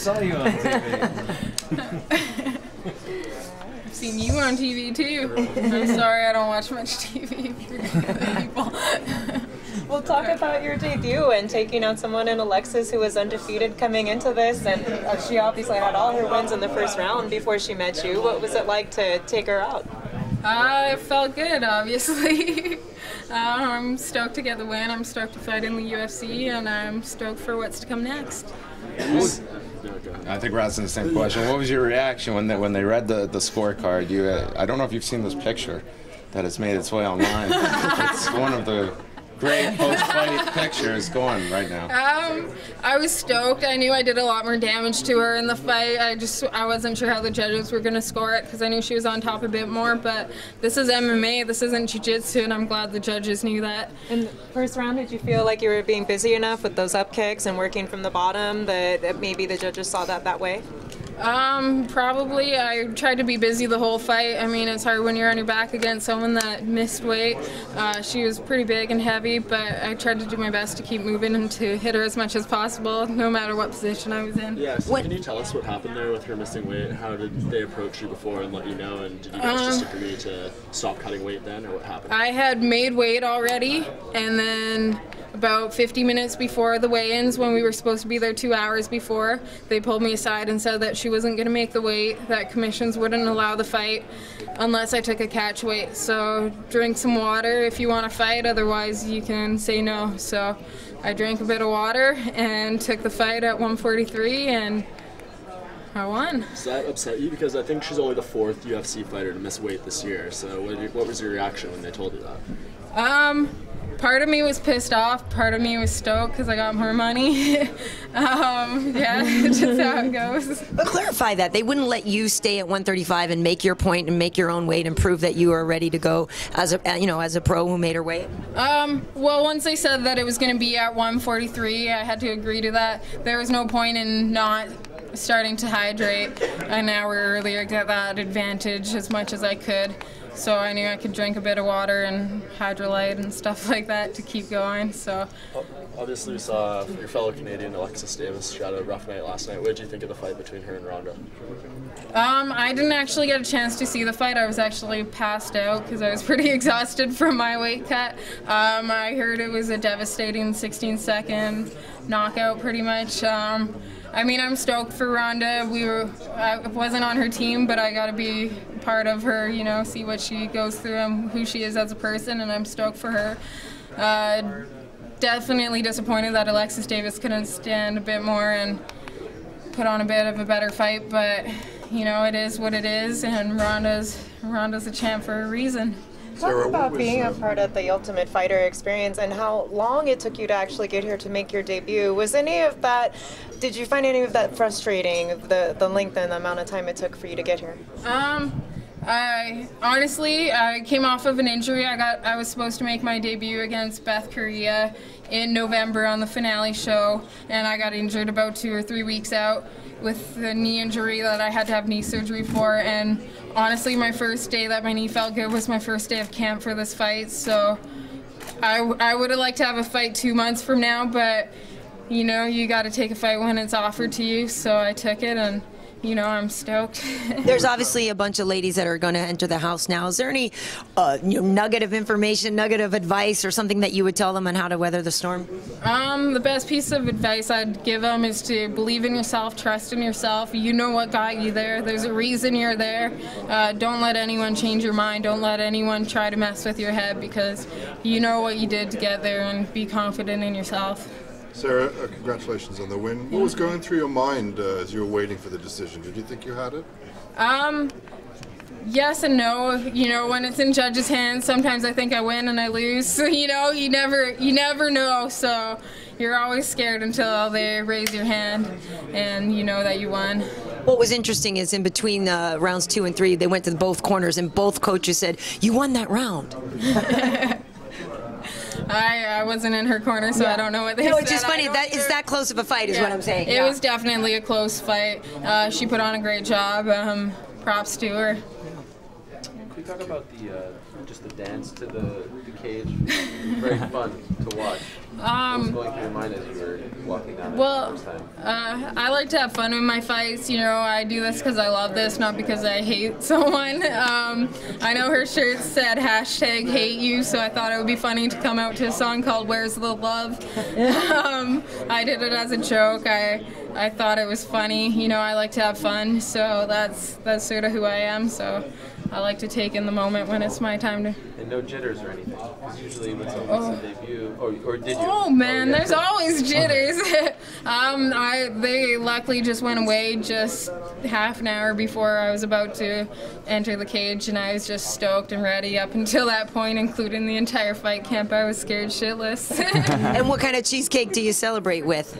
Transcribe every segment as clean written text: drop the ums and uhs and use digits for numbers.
saw you on TV. I've seen you on TV too. I'm sorry, I don't watch much TV for people. We'll talk about your debut and taking on someone in Alexis who was undefeated coming into this, and she obviously had all her wins in the first round before she met you. What was it like to take her out? It felt good, obviously. I'm stoked to get the win. I'm stoked to fight in the UFC, and I'm stoked for what's to come next. I think we're asking the same question. What was your reaction when they read the scorecard? I don't know if you've seen this picture that has made its way online. It's one of the great post-fight pictures going right now. I was stoked. I knew I did a lot more damage to her in the fight. I wasn't sure how the judges were going to score it because I knew she was on top a bit more, but this is MMA, this isn't jiu-jitsu, and I'm glad the judges knew that. In the first round, did you feel like you were being busy enough with those up kicks and working from the bottom that maybe the judges saw that way? Probably. I tried to be busy the whole fight. I mean, it's hard when you're on your back against someone that missed weight. She was pretty big and heavy, but I tried to do my best to keep moving and to hit her as much as possible, no matter what position I was in. Yeah, so can you tell us what happened there with her missing weight? How did they approach you before and let you know, and did you guys just agree to stop cutting weight then, or what happened? I had made weight already, and then about 50 minutes before the weigh-ins, when we were supposed to be there 2 hours before, they pulled me aside and said that she wasn't going to make the weight, that commissions wouldn't allow the fight unless I took a catch weight. So drink some water if you want to fight, otherwise you can say no. So I drank a bit of water and took the fight at 143, and I won. Does that upset you? Because I think she's only the 4th UFC fighter to miss weight this year. So what was your reaction when they told you that? Part of me was pissed off, part of me was stoked because I got more money. Yeah, it's just how it goes. But clarify that. They wouldn't let you stay at 135 and make your point and make your own weight and prove that you are ready to go as a pro who made her weight? Well, once they said that it was going to be at 143, I had to agree to that. There was no point in not starting to hydrate an hour earlier, get that advantage as much as I could. So I knew I could drink a bit of water and Hydrolyte and stuff like that to keep going. So obviously we saw your fellow Canadian Alexis Davis. She had a rough night last night. What did you think of the fight between her and Ronda? I didn't actually get a chance to see the fight. I was actually passed out because I was pretty exhausted from my weight cut. I heard it was a devastating 16-second knockout pretty much. I mean, I'm stoked for Ronda. I wasn't on her team, but I got to be part of her, you know, see what she goes through and who she is as a person, and I'm stoked for her. Definitely disappointed that Alexis Davis couldn't stand a bit more and put on a bit of a better fight, but, you know, it is what it is, and Ronda's a champ for a reason. Talk about being a part of the Ultimate Fighter experience and how long it took you to actually get here to make your debut. Was any of that, did you find any of that frustrating, the length and the amount of time it took for you to get here? I came off of an injury. I was supposed to make my debut against Beth Correa in November on the finale show, and I got injured about 2 or 3 weeks out with the knee injury that I had to have knee surgery for, and honestly my first day that my knee felt good was my first day of camp for this fight. So I would have liked to have a fight 2 months from now, but you know, you got to take a fight when it's offered to you, so I took it, and you know, I'm stoked. There's obviously a bunch of ladies that are going to enter the house now. Is there any nugget of information, nugget of advice, or something that you would tell them on how to weather the storm? The best piece of advice I'd give them is to believe in yourself, trust in yourself. You know what got you there. There's a reason you're there. Don't let anyone change your mind. Don't let anyone try to mess with your head, because you know what you did to get there, and be confident in yourself. Sarah, congratulations on the win. What was going through your mind as you were waiting for the decision? Did you think you had it? Yes and no. You know, when it's in judges' hands, sometimes I think I win and I lose. So, you know, you never know. So you're always scared until they raise your hand and you know that you won. What was interesting is in between rounds 2 and 3, they went to both corners and both coaches said, "You won that round." I wasn't in her corner, so I don't know what they said. No, it's just funny. It's that close of a fight is what I'm saying. It was definitely a close fight. She put on a great job. Props to her. Can you talk about just the dance to the cage? Very fun to watch. What was going through your mind as you were walking down the first time? I like to have fun with my fights. You know, I do this because I love this, not because I hate someone. I know her shirt said #HateYou, so I thought it would be funny to come out to a song called Where's the Love. I did it as a joke. I thought it was funny. You know, I like to have fun, so that's sort of who I am. So I like to take in the moment when it's my time to. And no jitters or anything. Because usually when someone makes a debut, or did you? Oh man, there's always jitters. They luckily just went away just half an hour before I was about to enter the cage, and I was just stoked and ready up until that point, including the entire fight camp. I was scared shitless. And what kind of cheesecake do you celebrate with?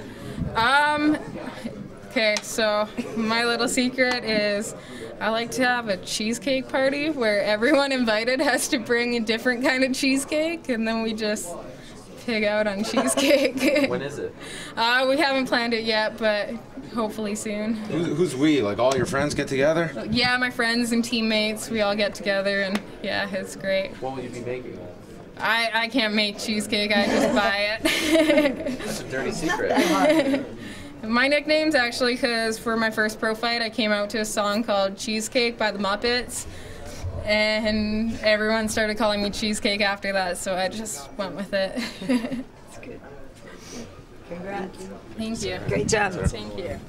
Okay, so my little secret is I like to have a cheesecake party where everyone invited has to bring a different kind of cheesecake, and then we just pig out on cheesecake. When is it? We haven't planned it yet, but hopefully soon. Who's we? Like all your friends get together? Yeah, my friends and teammates, we all get together, and yeah, it's great. What will you be making? I can't make cheesecake, I just buy it. That's a dirty secret. My nickname's actually because for my first pro fight, I came out to a song called Cheesecake by the Muppets, and everyone started calling me Cheesecake after that, so I just went with it. That's good. Congrats. Thank you. Great job. Thank you.